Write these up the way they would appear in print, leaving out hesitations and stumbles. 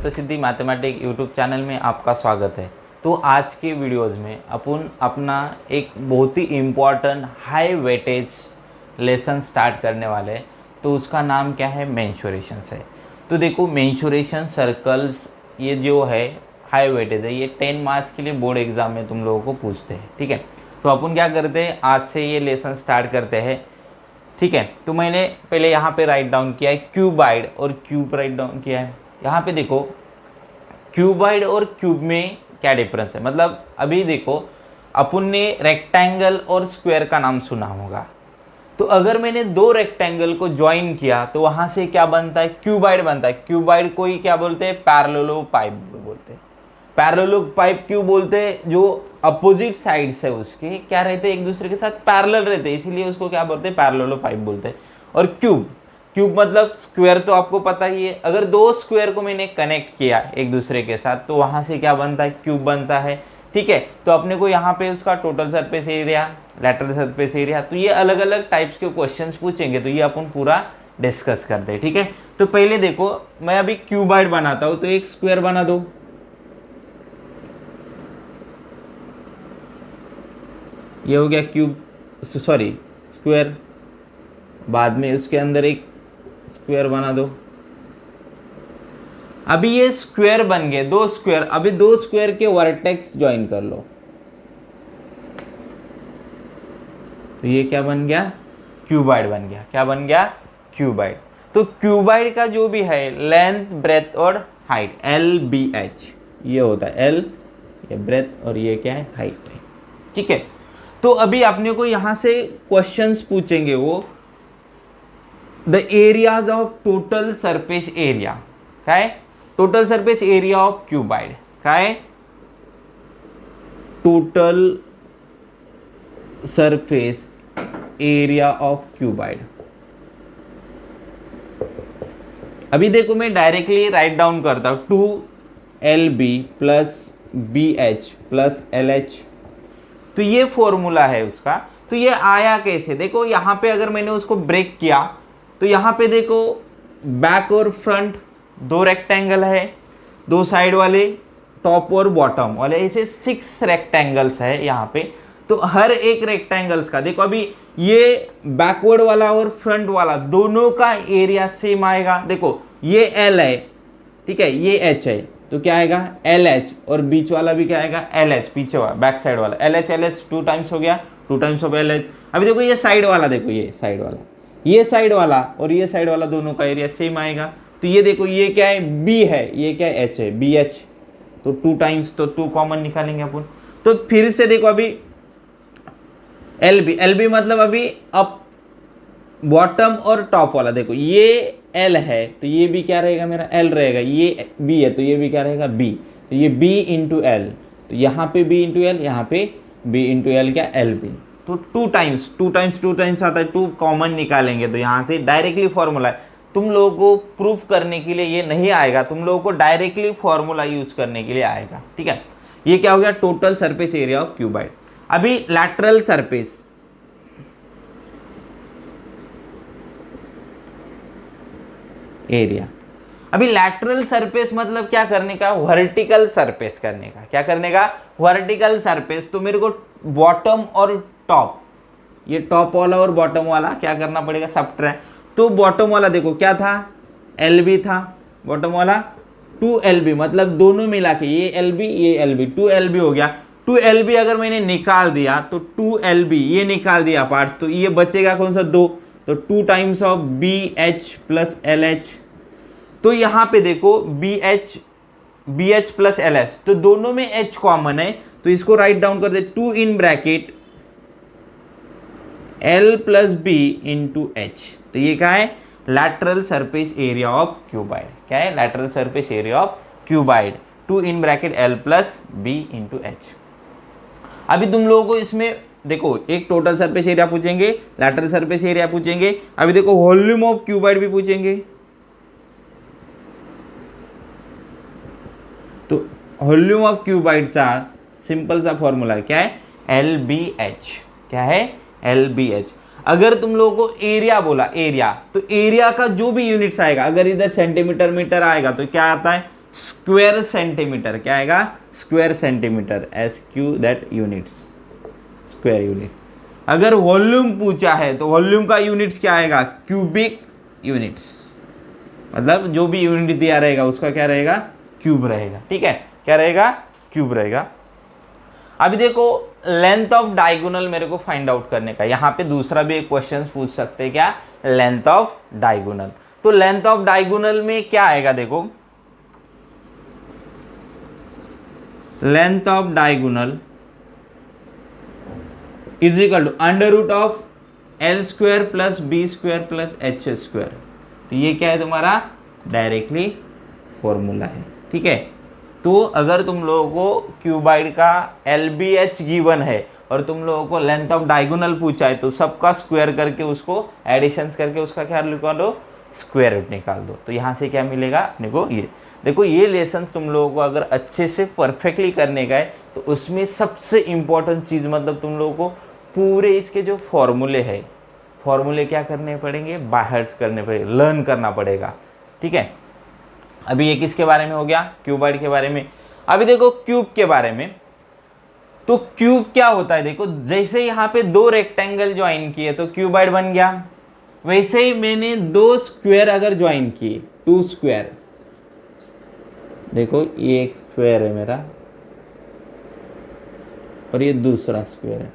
सप्तसिद्धि mathematics YouTube channel में आपका स्वागत है। तो आज के वीडियोज़ में अपन अपना एक बहुत ही important high weightage lesson start करने वाले हैं। तो उसका नाम क्या है, मेंसुरेशंस है। तो देखो मेंसुरेशन सर्कल्स ये जो है हाई वेटेज है, ये 10 मार्क्स के लिए बोर्ड एग्जाम में तुम लोगों को पूछते हैं। ठीक है, तो अपन क्या करते हैं, आज से ये लेसन स्टार्ट करते हैं। ठीक है, तो मैंने पहले यहाँ पे राइट डाउन किया है क्यूबाइड और क्यूब राइट डाउन किया है। यहाँ पे देखो क्यूबाइड और क्यूब में क्या डिफरेंस है, मतलब अभी देखो अपन ने रेक्टेंगल और स्क्वायर का नाम सुना होगा। तो अगर मैंने दो रेक्टेंगल को ज्वाइन किया तो वहाँ से क्या बनता है, क्यूबाइड बनता है। क्यूबाइड को ही क्या बोलते हैं, पैरेललोपाइप बोलते हैं। पैरेललोपाइप क्यों बोलते हैं, जो अपोजिट साइड्स है उसके क्या रहते हैं, एक दूसरे के साथ पैरेलल रहते हैं, इसीलिए उसको क्या बोलते हैं, पैरेललोपाइप बोलते हैं। और क्यूब, क्यूब मतलब स्क्वायर तो आपको पता ही है। अगर दो स्क्वायर को मैंने कनेक्ट किया एक दूसरे के साथ तो वहाँ से क्या बनता है, क्यूब बनता है। ठीक है, तो अपने को यहाँ पे उसका total surface area, lateral surface area, तो ये अलग अलग टाइप्स के क्वेश्चंस पूछेंगे, तो ये अपन पूरा डिस्कस करते हैं। ठीक है, तो पहले देखो मैं अभी क्यूबाइड बनाता हूँ, तो एक स्क्वायर बना दो। ये हो गया क्यूब, सॉरी स्क्वायर। बाद में उसके अंदर एक स्क्वायर बना दो। अभी ये स्क्वायर बन गए, दो स्क्वायर। अभी दो स्क्वायर के वर्टेक्स ज्वाइन कर लो, तो ये क्या बन गया, क्यूबाइड बन गया। क्या बन गया, क्यूबाइड। तो क्यूबाइड का जो भी है लेंथ, ब्रेथ और हाइट, एल बी एच, ये होता है एल, ये ब्रेथ और ये क्या है, हाइट है। ठीक है, तो अभी अपने को यहां से क्वेश्चंस पूछेंगे, वो the areas of total surface area. क्या है, total surface area of cuboid. क्या है, total surface area of cuboid. अभी देखो मैं डायरेक्टली राइट डाउन करता हूं, 2LB plus BH plus LH। तो ये फॉर्मूला है उसका। तो ये आया कैसे, देखो यहाँ पे अगर मैंने उसको ब्रेक किया तो यहाँ पे देखो बैक और फ्रंट दो रेक्टेंगल है, दो साइड वाले, टॉप और बॉटम वाले, ऐसे 6 रेक्टेंगल्स है यहाँ पे। तो हर एक रेक्टेंगल्स का देखो, अभी ये बैकवर्ड वाला और फ्रंट वाला दोनों का एरिया सेम आएगा। देखो ये L है, ठीक है, ये H है, तो क्या आएगा LH, और बीच वाला भी क्या आएगा LH, पीछे वाला बैक साइड वाला LH 2 टाइम्स हो गया, 2 टाइम्स ऑफ LH। अभी देखो ये साइड वाला, देखो ये साइड वाला, ये साइड वाला और ये साइड वाला दोनों का एरिया सेम आएगा। तो ये देखो ये क्या है, B है, ये क्या है, H है, BH, तो 2 टाइम्स, तो 2 कॉमन निकालेंगे अपन। तो फिर से देखो अभी LB मतलब अभी अप, बॉटम और टॉप वाला, देखो ये L है तो ये भी क्या रहेगा मेरा L रहेगा, ये B है तो ये भी क्या रहेगा B, तो ये B इंटू L, तो यहाँ पे B इंटू L, यहाँ पे B इंटू L क्या LB। तो 2 टाइम्स आता है, 2 कॉमन निकालेंगे तो यहाँ से डायरेक्टली फॉर्मूला है। तुम लोगों को प्रूफ करने के लिए ये नहीं आएगा, तुम लोगों को डायरेक्टली फॉर्मूला यूज करने के लिए आएगा। ठीक है, ये क्या हो गया, total surface area of cuboid. अभी लैटरल सरफेस एरिया। अभी लैटरल सरफेस मतलब क्या करने का, वर्टिकल सरफेस करने का। क्या करने का, वर्टिकल सरफेस। तो मेरे को बॉटम और टॉप, ये टॉप वाला और बॉटम वाला क्या करना पड़ेगा, सबट्रैक्ट। तो बॉटम वाला देखो क्या था, LB था, बॉटम वाला 2LB, मतलब दोनों मिला के ये LB ये LB, 2LB हो गया। 2LB अगर मैंने निकाल दिया तो 2LB ये निकाल दिया पार्ट, तो ये बचेगा कौन सा, 2, तो 2 times of BH plus LH। तो यहाँ पे देखो BH प्लस LH, तो दोनों में H कॉमन है, तो इसको राइट डाउन कर दे, 2 in bracket L plus B into H। तो ये क्या है, lateral surface area of cuboid. क्या है, lateral surface area of cuboid, 2 in bracket L plus B into H। अभी तुम लोगों को इसमें देखो एक टोटल सरफेस एरिया पूछेंगे, लैटरल सरफेस एरिया पूछेंगे, अभी देखो वॉल्यूम ऑफ क्यूबाइड भी पूछेंगे। तो वॉल्यूम ऑफ क्यूबाइड का सिंपल सा फॉर्मूला क्या है, LBH। क्या है, LBH। अगर तुम लोगों को एरिया बोला, एरिया, तो एरिया का जो भी यूनिट्स आएगा, अगर इधर सेंटीमीटर मीटर आएगा तो क्या आता है, स्क्वायर सेंटीमीटर। क्या आएगा? Square centimetre, SQ that units, square unit. अगर वॉल्यूम पूछा है तो वॉल्यूम का यूनिट्स क्या आएगा? Cubic units. मतलब जो भी यूनिट दिया रहेगा उसका क्या रहेगा? क्यूब रहेगा। ठीक है, क्या रहेगा? क्यूब रहेगा। अभी देखो लेंथ ऑफ डायगोनल मेरे को फाइंड आउट करने का। यहाँ पे दूसरा भी एक क्वेश्चन पूछ सकते हैं, क्या? Length of diagonal. तो लेंथ ऑफ डायगोनल में क्या आएगा? देखो length of diagonal is equal to under root of L square plus B square plus H square. तो ये क्या है तुम्हारा? डायरेक्टली फॉर्मूला है। ठीक है, तो अगर तुम लोगों को क्यूबाइड का LBH गिवन है और तुम लोगों को लेंथ ऑफ डायगोनल पूछा है तो सबका स्क्वायर करके उसको एडिशंस करके उसका क्या निकाल दो? स्क्वायर रूट निकाल दो। तो यहाँ से क्या मिलेगा अपने को? ये देखो, ये लेसन तुम लोगों को अगर अच्छे से परफेक्टली करने का है तो उसमें सबसे इम्पोर्टेंट चीज़ मतलब तुम लोगों को पूरे इसके जो फॉर्मूले है, फॉर्मूले क्या करने पड़ेंगे? बाहर करने पड़ेंगे, लर्न करना पड़ेगा। ठीक है, अभी ये किसके बारे में हो गया? क्यूबाइड के बारे में। अभी देखो क्यूब के बारे में। तो क्यूब क्या होता है? देखो जैसे यहाँ पे दो रेक्टेंगल ज्वाइन किए तो क्यूबाइड बन गया, वैसे ही मैंने दो स्क्वायर अगर ज्वाइन किए, 2 स्क्वायर, देखो ये एक स्क्वायर है मेरा और ये दूसरा स्क्वायर है,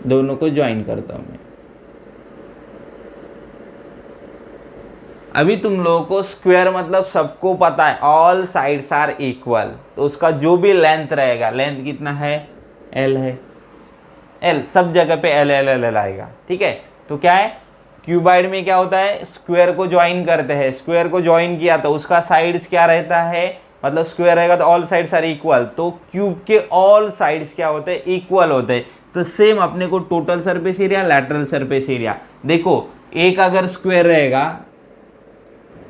दोनों को ज्वाइन करता हूं मैं। अभी तुम लोगों को स्क्वायर मतलब सबको पता है, ऑल साइड्स आर इक्वल, तो उसका जो भी लेंथ रहेगा, लेंथ कितना है? L है, L सब जगह पे L L L L आएगा। ठीक है, तो क्या है क्यूबाइड में क्या होता है? स्क्वायर को ज्वाइन करते हैं, स्क्वायर को ज्वाइन किया तो उसका साइड्स क्या रहता है? मतलब स्क्वायर रहेगा तो ऑल साइड्स आर इक्वल, तो क्यूब के ऑल साइड्स क्या होते हैं? इक्वल होते हैं। तो सेम अपने को total surface area, lateral surface area, देखो एक अगर स्क्वायर रहेगा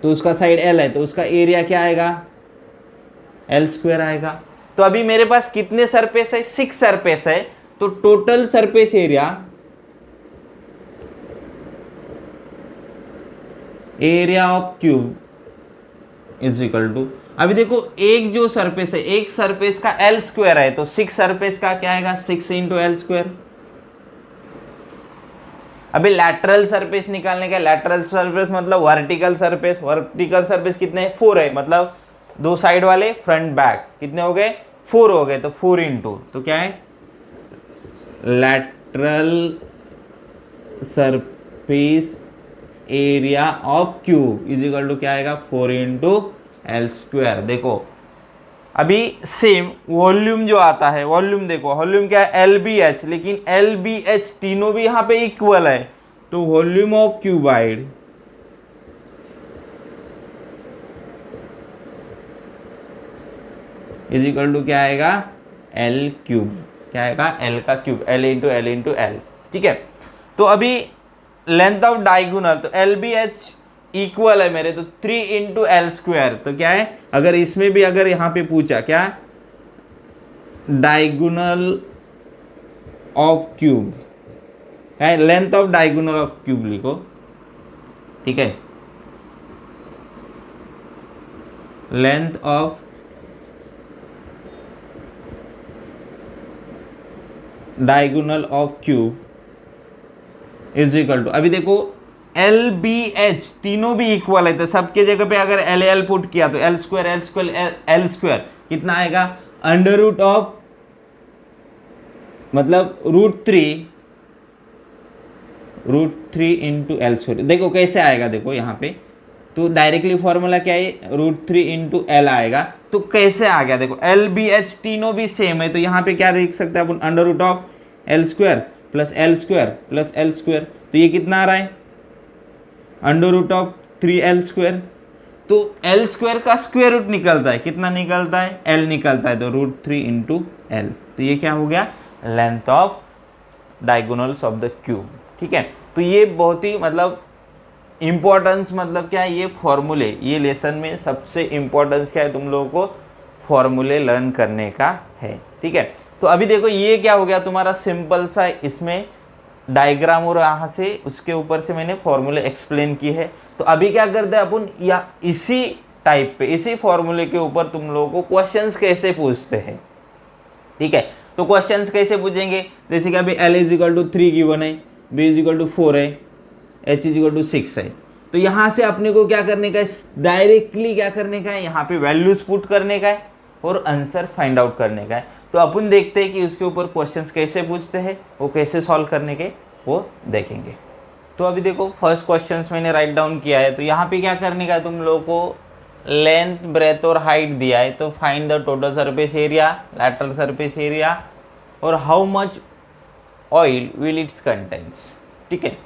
तो उसका साइड L है तो उसका एरिया क्या आएगा? L स्क्वायर आएगा। तो अभी मेरे पास कितने सरफेस है? 6 सरफेस है, तो total surface area, area of cube is equal to, अभी देखो एक जो सरफेस है, एक सरफेस का L स्क्वायर है तो 6 सरफेस का क्या आएगा? 6 इंटू L स्क्वायर। अभी लैटरल सरफेस निकालने का, लैटरल सरफेस मतलब वर्टिकल सरफेस, वर्टिकल सरफेस कितने? 4 है, मतलब दो साइड वाले फ्रंट बैक कितने हो गए? 4 हो गए, तो 4 इंटू, तो क्या है? Lateral surface area of cube is equal to क्या आएगा? 4 इंटू L स्क्वायर। देखो अभी सेम वॉल्यूम जो आता है, वॉल्यूम देखो, वॉल्यूम क्या है? LBH, लेकिन LBH तीनों भी यहाँ पे इक्वल है, तो volume of cuboid is equal to क्या आएगा? L cube. क्या आएगा? L का cube, L into L into L। ठीक है, तो अभी लेंथ ऑफ डायगोनल, तो LBH इक्वल है मेरे, तो 3 इंटू L स्क्वायर। तो क्या है, अगर इसमें भी अगर यहाँ पे पूछा क्या? डायगोनल ऑफ क्यूब है, length of diagonal of cube लिखो। ठीक है, length of diagonal of cube is equal to, अभी देखो LBH तीनों भी इक्वल है, तो सबके जगह पे अगर LL पुट किया तो L स्क्वायर L स्क्वायर कितना आएगा? अंडर रूट ऑफ, मतलब √3 इंटू L स्क्वायर। देखो कैसे आएगा, देखो यहाँ पे तो डायरेक्टली फॉर्मूला क्या है? √3 इंटू L आएगा। तो कैसे आ गया? देखो LBH तीनों भी सेम है, तो यहाँ पे क्या लिख सकते हैं अपन? Under root of L square plus L square plus L square. तो ये कितना आ रहा है? Under root of 3L square. तो L स्क्वायर का स्क्वायर रूट निकलता है, कितना निकलता है? L निकलता है, तो √3 इंटू L। तो ये क्या हो गया? Length of diagonals of the cube. ठीक है, तो ये बहुत ही मतलब इम्पोर्टेंस, मतलब क्या है? ये फॉर्मूले, ये लेसन में सबसे इम्पोर्टेंस क्या है? तुम लोगों को फॉर्मूले लर्न करने का है। ठीक है, तो अभी देखो ये क्या हो गया तुम्हारा? सिंपल सा इसमें डायग्राम और यहाँ से उसके ऊपर से मैंने फॉर्मूले एक्सप्लेन की है। तो अभी क्या करते हैं अपन, या इसी टाइप पे, इसी फॉर्मूले के ऊपर तुम लोगों को क्वेश्चंस कैसे पूछते हैं, ठीक है। तो क्वेश्चंस कैसे पूछेंगे, जैसे कि अभी L is equal to 3 given है, B इज इक्वल टू 4 है, H इज इक्वल टू 6 है। तो यहाँ से अपने को क्या करने का है, डायरेक्टली क्या करने का है, यहाँ पे वैल्यूज पुट करने का है और आंसर फाइंड आउट करने का है। तो अपन देखते हैं कि उसके ऊपर क्वेश्चंस कैसे पूछते हैं, वो कैसे सॉल्व करने के वो देखेंगे। तो अभी देखो फर्स्ट क्वेश्चंस मैंने राइट डाउन किया है। तो यहाँ पे क्या करने का है, तुम लोगों को लेंथ, ब्रेथ और हाइट दिया है। तो find the total surface area, lateral surface area और how much oil will its contents, ठीक है।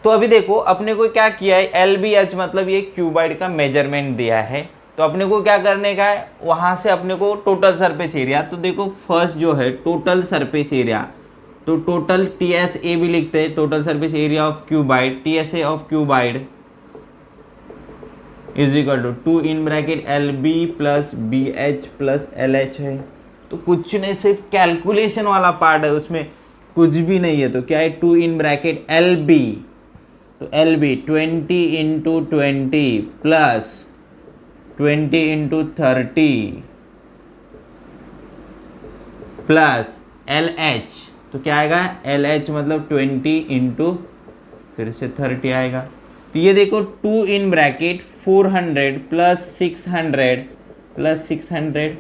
तो अभी देखो अपने को क्या किया है, LBH मतलब ये क्यूबाइड का मेजरमेंट दिया है। तो अपने को क्या करने का है, वहाँ से अपने को टोटल सरफेस एरिया, तो देखो फर्स्ट जो है टोटल सरफेस एरिया, तो टोटल TSA भी लिखते हैं, total surface area of cuboid, TSA of cuboid is equal to 2 in bracket LB plus BH plus LH है। तो कुछ नहीं, सिर्फ कैलकुलेशन वाला पार्ट है, उसमें कुछ भी नहीं है। तो क्या है, 2 इन ब्रैकेट LB, तो LB 20 into 20 plus 20 into 30 plus LH, तो क्या आएगा, LH मतलब 20 इंटू फिर से 30 आएगा। तो ये देखो 2 इन ब्रैकेट 400 प्लस 600 प्लस 600,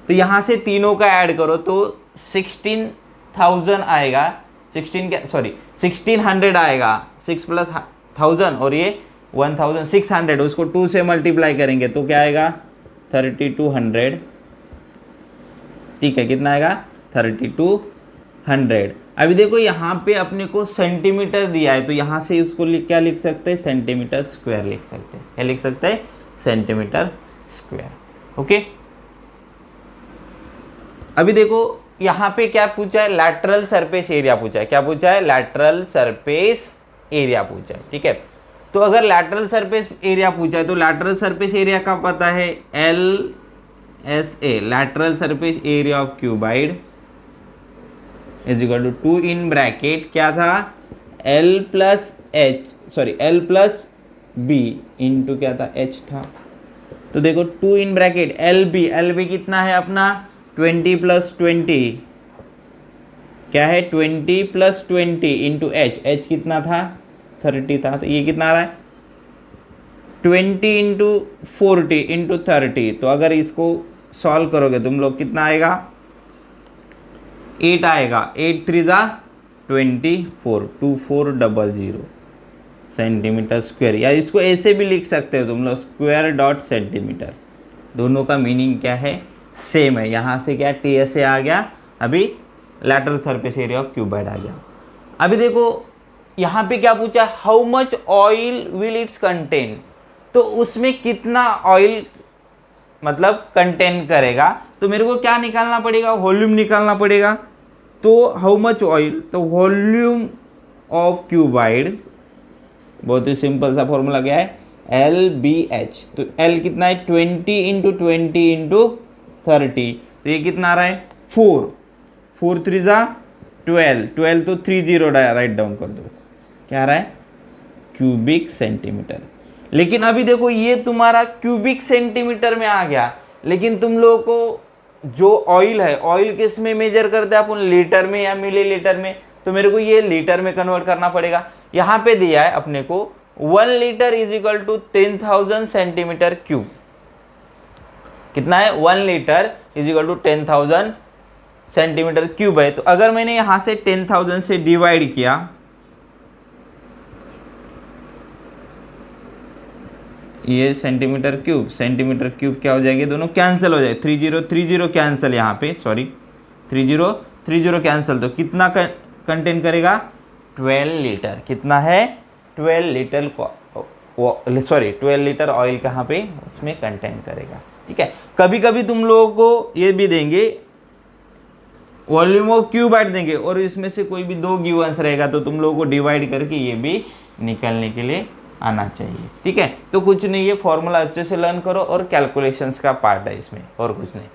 तो यहाँ से तीनों का ऐड करो तो 16,000 आएगा, 1600 आएगा, 6 प्लस 1000 और ये 1600, उसको 2 से मल्टीप्लाई करेंगे तो क्या आएगा 3200, ठीक है। कितना आएगा 3200। अभी देखो यहाँ पे अपने को सेंटीमीटर दिया है, तो यहाँ से उसको क्या लिख सकते हैं, सेंटीमीटर स्क्वायर लिख सकते हैं। क्या लिख सकते हैं, सेंटीमीटर स्क्वायर, ओके। अभी देखो यहाँ पे क्या पूछा है, लैटरल सरफेस एरिया पूछा है। क्या पूछा है, लैटरल सरफेस एरिया पूछा है, ठीक है। तो अगर लैटरल सरफेस एरिया पूछा है तो लैटरल सरफेस एरिया का पता है LSA, lateral surface area of cuboid is equal to 2 in bracket क्या था, L प्लस B इंटू क्या था, H था। तो देखो 2 इन ब्रैकेट LB कितना है अपना 20 प्लस 20, क्या है 20 प्लस 20 इंटू H कितना था 30 था। तो ये कितना आ रहा है 20 इंटू 40 इंटू 30। तो अगर इसको सॉल्व करोगे तुम लोग कितना आएगा, 8 आएगा, 8 3 जा 24, 2400 सेंटीमीटर स्क्वायर, या इसको ऐसे भी लिख सकते हो तुम लोग स्क्वायर डॉट सेंटीमीटर। दोनों का मीनिंग क्या है, सेम है। यहाँ से क्या TSA आ गया, अभी lateral surface area of cuboid आ गया। अभी देखो यहाँ पे क्या पूछा, how much oil will its contain, तो उसमें कितना ऑयल मतलब कंटेन करेगा। तो मेरे को क्या निकालना पड़ेगा, वॉल्यूम निकालना पड़ेगा। तो हाउ मच ऑयल, तो वॉल्यूम ऑफ क्यूबाइड, बहुत ही सिंपल सा फॉर्मूला क्या है, LBH। तो L कितना है 20 इंटू 20 इंटू 30, तो ये कितना आ रहा है 4, 4 3 जा 12 तो 30 राइट डाउन कर दो, क्या आ रहा है क्यूबिक सेंटीमीटर। लेकिन अभी देखो ये तुम्हारा क्यूबिक सेंटीमीटर में आ गया, लेकिन तुम लोगों को जो ऑयल है, ऑयल किस में मेजर करते हैं अपन, लीटर में या मिलीलीटर में। तो मेरे को ये लीटर में कन्वर्ट करना पड़ेगा। यहाँ पे दिया है अपने को 1 litre is equal to 10,000 centimetre cube. कितना है 1 litre is equal to 10,000 centimetre cube है। तो अगर मैंने यहाँ से 10,000 से डिवाइड किया, ये सेंटीमीटर क्यूब क्या हो जाएंगे, दोनों कैंसिल हो जाए, 30 कैंसिल, यहाँ पे सॉरी 30 कैंसिल। तो कितना कंटेन करेगा 12 लीटर। कितना है 12 लीटर, सॉरी 12 लीटर ऑयल कहाँ पे उसमें कंटेन करेगा, ठीक है। कभी कभी तुम लोगों को ये भी देंगे, वॉल्यूम ऑफ क्यूबाइड देंगे और इसमें से कोई भी 2 गिवंस रहेगा, तो तुम लोगों को डिवाइड करके ये भी निकलने के लिए आना चाहिए, ठीक है। तो कुछ नहीं, ये फॉर्मूला अच्छे से लर्न करो और कैलकुलेशंस का पार्ट है इसमें, और कुछ नहीं।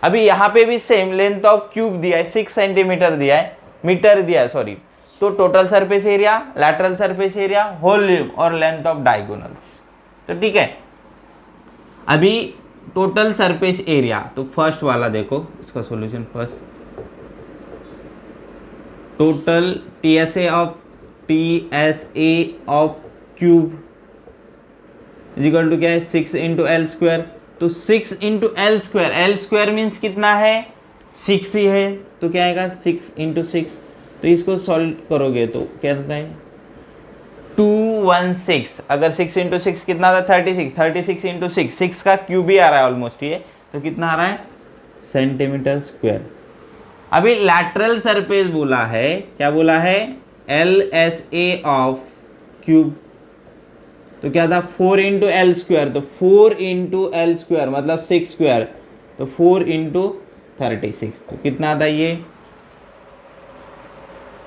अभी यहाँ पे भी सेम लेंथ ऑफ क्यूब दिया है 6 सेंटीमीटर दिया है, मीटर दिया है, सॉरी तो total surface area, lateral surface area, volume और लेंथ ऑफ डायगोनल्स। तो ठीक है, अभी टोटल सरफेस एरिया, तो फर्स्ट वाला देखो इसका solution first, total TSA of cube is equal to क्या है 6 इंटू एल स्क्वायर। तो 6 इंटू एल स्क्वायर मीन्स कितना है 6 ही है, तो क्या आएगा 6 इंटू 6। तो इसको सॉल्व करोगे तो क्या होता है 216। अगर 6 इंटू 6 कितना था 36, 36 इंटू 6, 6 का क्यूब ही आ रहा है ऑलमोस्ट ये, तो कितना आ रहा है सेंटीमीटर स्क्वायर। अभी लैटरल सरफेस बोला है, क्या बोला है LSA ऑफ क्यूब, तो क्या था 4 इंटू एल स्क्वायर, तो 4 इंटू एल स्क्वायर मतलब 6 स्क्वायर, तो 4 इंटू 36, तो कितना था ये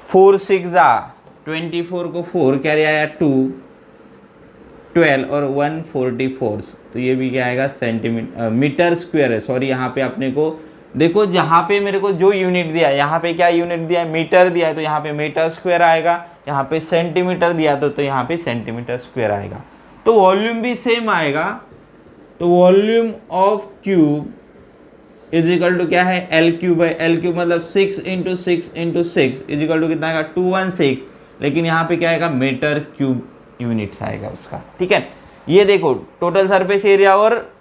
4 6 24 को 4 क्या आया 2 12 और 144, तो ये भी क्या आएगा सेंटीमीटर मीटर स्क्वायर है। सॉरी यहाँ पे अपने को देखो, जहाँ पे मेरे को जो यूनिट दिया है, यहाँ पे क्या यूनिट दिया है मीटर दिया है, तो यहाँ पे मीटर स्क्वायर आएगा, यहाँ पे सेंटीमीटर दिया तो यहाँ पे सेंटीमीटर स्क्वायर आएगा। तो वॉल्यूम भी सेम आएगा, तो volume of cube is equal to क्या है एल क्यूब है, एल क्यूब मतलब 6 into 6 into 6 is equal to कितना आएगा 216, लेकिन यहाँ पे क्या आएगा मीटर क्यूब यूनिट्स आएगा उसका। ठीक है, ये देखो टोटल सरफेस एरिया और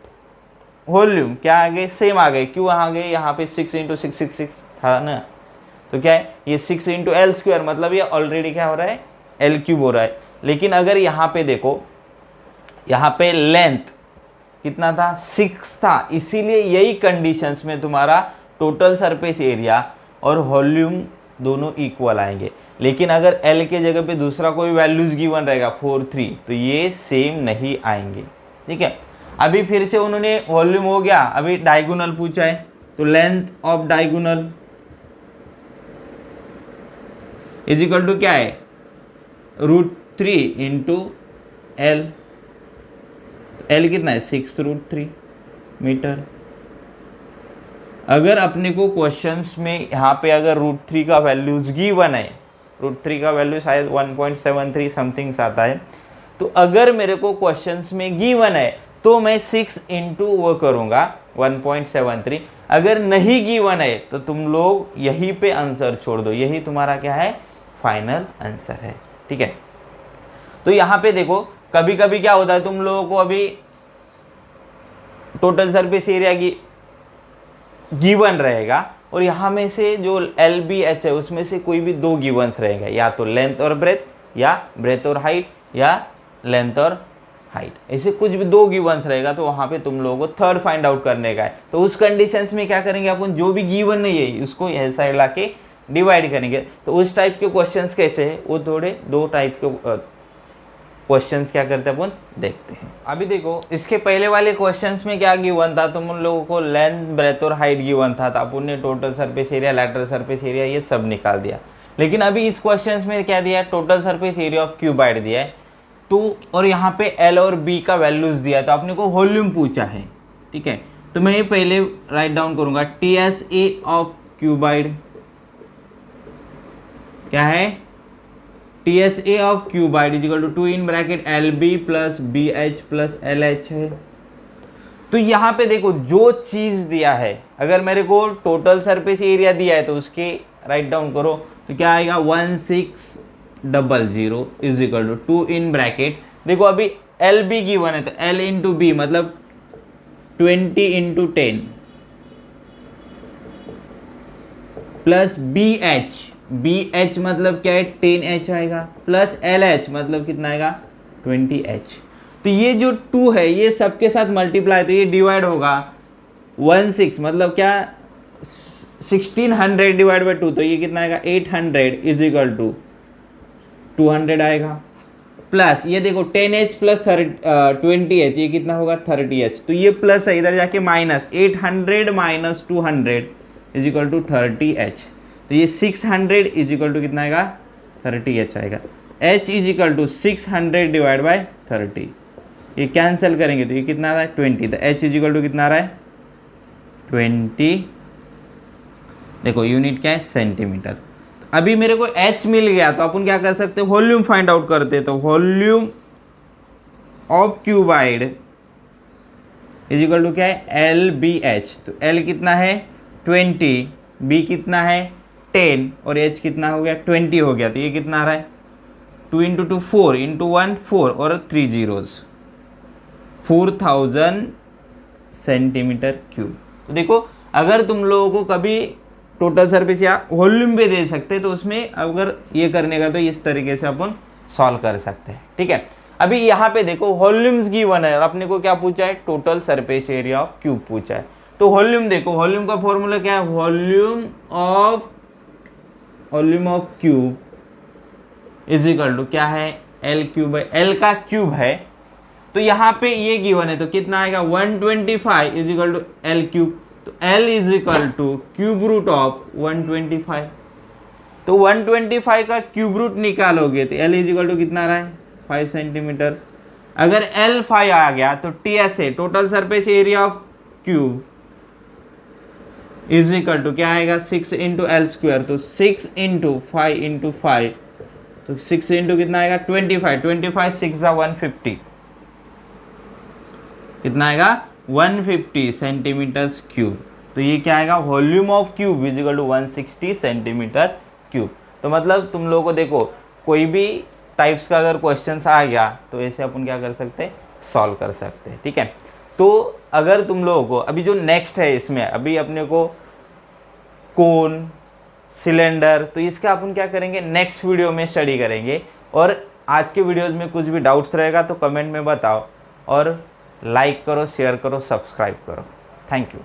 वॉल्यूम क्या आ गए सेम आ गए, क्यों आ गए यहाँ पे 6 इंटू 6 6 6 था ना, तो क्या है ये 6 इंटू एल स्क्वायर मतलब ये ऑलरेडी क्या हो रहा है एल क्यूब हो रहा है। लेकिन अगर यहाँ पे देखो, यहाँ पे लेंथ कितना था 6 था, इसीलिए यही कंडीशंस में तुम्हारा टोटल सरफेस एरिया और वॉल्यूम दोनों इक्वल आएंगे। लेकिन अगर एल के जगह पे दूसरा कोई वैल्यूज गिवन रहेगा 4 3, तो ये सेम नहीं आएंगे। ठीक है, अभी फिर से उन्होंने वॉल्यूम हो गया, अभी डायगोनल पूछा है, तो length of diagonal is equal to क्या है √3 इंटू एल, एल कितना है 6√3 मीटर। अगर अपने को क्वेश्चंस में यहाँ पे अगर √3 का वैल्यूज गिवन है, √3 का वैल्यू शायद 1.73 समथिंग आता है, तो अगर मेरे को क्वेश्चंस में गिवन है तो मैं 6 इंटू वो करूँगा 1.73। अगर नहीं गिवन है तो तुम लोग यहीं पे आंसर छोड़ दो, यही तुम्हारा क्या है फाइनल आंसर है। ठीक है, तो यहाँ पे देखो कभी कभी क्या होता है, तुम लोगों को अभी टोटल सरफेस एरिया की गिवन रहेगा और यहाँ में से जो LBH है उसमें से कोई भी दो गिवंस रहेगा, या तो लेंथ और ब्रेथ, या ब्रेथ और हाइट, या लेंथ और हाइट, ऐसे कुछ भी दो गिवंस रहेगा। तो वहाँ पे तुम लोगों को थर्ड फाइंड आउट करने का है। तो उस कंडीशंस में क्या करेंगे अपन, जो भी गिवन नहीं है उसको यह साइड ला के डिवाइड करेंगे। तो उस टाइप के क्वेश्चंस कैसे है, वो थोड़े दो टाइप के क्वेश्चंस क्या करते हैं अपन देखते हैं। अभी देखो इसके पहले वाले क्वेश्चंस में क्या गिवन था, तुम उन लोगों को लेंथ ब्रेथ और हाइट गिवन था, तो अपन ने total surface area lateral surface area ये सब निकाल दिया। लेकिन अभी इस क्वेश्चंस में क्या दिया है, total surface area of cuboid दिया है, तो और यहाँ पे L और B का वैल्यूज दिया है, तो आपने को वॉल्यूम पूछा है। ठीक है, तो मैं ये पहले राइट डाउन करूंगा, TSA ऑफ क्यूबाइड क्या है, TSA of cuboid is equal to 2 in bracket LB plus BH plus LH है। तो यहाँ पे देखो जो चीज दिया है, अगर मेरे को टोटल सरफेस एरिया दिया है तो उसके राइट डाउन करो, तो क्या आएगा 1600 is equal to 2 in bracket, देखो अभी LB गिवन है तो L इंटू बी मतलब 20 इंटू 10 प्लस BH मतलब क्या है 10H आएगा, प्लस LH मतलब कितना आएगा 20H। तो ये जो 2 है ये सबके साथ मल्टीप्लाई, तो ये डिवाइड होगा 16 मतलब क्या 1600 डिवाइड बाई 2, तो ये कितना आएगा 800 इज इक्वल टू 200 आएगा, प्लस ये देखो 10H प्लस 20H ये कितना होगा 30H, तो ये प्लस है इधर जाके minus 800 minus 200 is equal to 30H, तो ये 600 इज इक्वल टू कितना आएगा 30H आएगा। H is equal to 600 divide by 30, ये कैंसिल करेंगे तो ये कितना आ रहा है 20, तो H इज इक्वल टू कितना आ रहा है 20, देखो यूनिट क्या है सेंटीमीटर। अभी मेरे को H मिल गया तो अपन क्या कर सकते हैं, वॉल्यूम फाइंड आउट करते हैं। तो volume of cuboid is equal to क्या है, LBH। तो L कितना है 20, B कितना है 10 और H कितना हो गया 20 हो गया। तो ये कितना आ रहा है 2 इंटू 2 4 इंटू 1 4 और 3 zeros 4000 सेंटीमीटर क्यूब। तो देखो अगर तुम लोगों को कभी टोटल सरफेस या वॉल्यूम पे दे सकते तो उसमें अगर ये करने का तो इस तरीके से अपन सॉल्व कर सकते हैं। ठीक है, अभी यहाँ पे देखो वॉल्यूम्स गिवन है और अपने को क्या पूछा है, total surface area of cube पूछा है। तो वॉल्यूम देखो, वॉल्यूम का फॉर्मूला क्या है, volume of cube is equal to क्या है, L क्यूब है, L का क्यूब है। तो यहाँ पे ये गिवन है तो कितना आएगा 125 is equal to L cube. तो L is equal to cube root of 125। तो 125 का क्यूब रूट निकालोगे तो L इज इक्वल टू कितना आ रहा है 5 सेंटीमीटर। अगर L 5 आ गया तो TSA total surface area of cube is equal to क्या आएगा 6 इंटू L स्क्वायर। तो 6 इंटू 5 इंटू 5 तो 6 इंटू कितना आएगा 25 6 जा 150 कितना आएगा 150 सेंटीमीटर क्यूब। तो ये क्या आएगा, volume of cube is equal to 160 centimetre cube. तो मतलब तुम लोगों को देखो कोई भी टाइप्स का अगर क्वेश्चंस आ गया तो ऐसे अपन क्या कर सकते हैं, सॉल्व कर सकते हैं। ठीक है, तो अगर तुम लोगों को अभी जो नेक्स्ट है इसमें अभी अपने को कोन सिलेंडर, तो इसका अपन क्या करेंगे नेक्स्ट वीडियो में स्टडी करेंगे। और आज के वीडियोज़ में कुछ भी डाउट्स रहेगा तो कमेंट में बताओ और लाइक करो, शेयर करो, सब्सक्राइब करो। Thank you.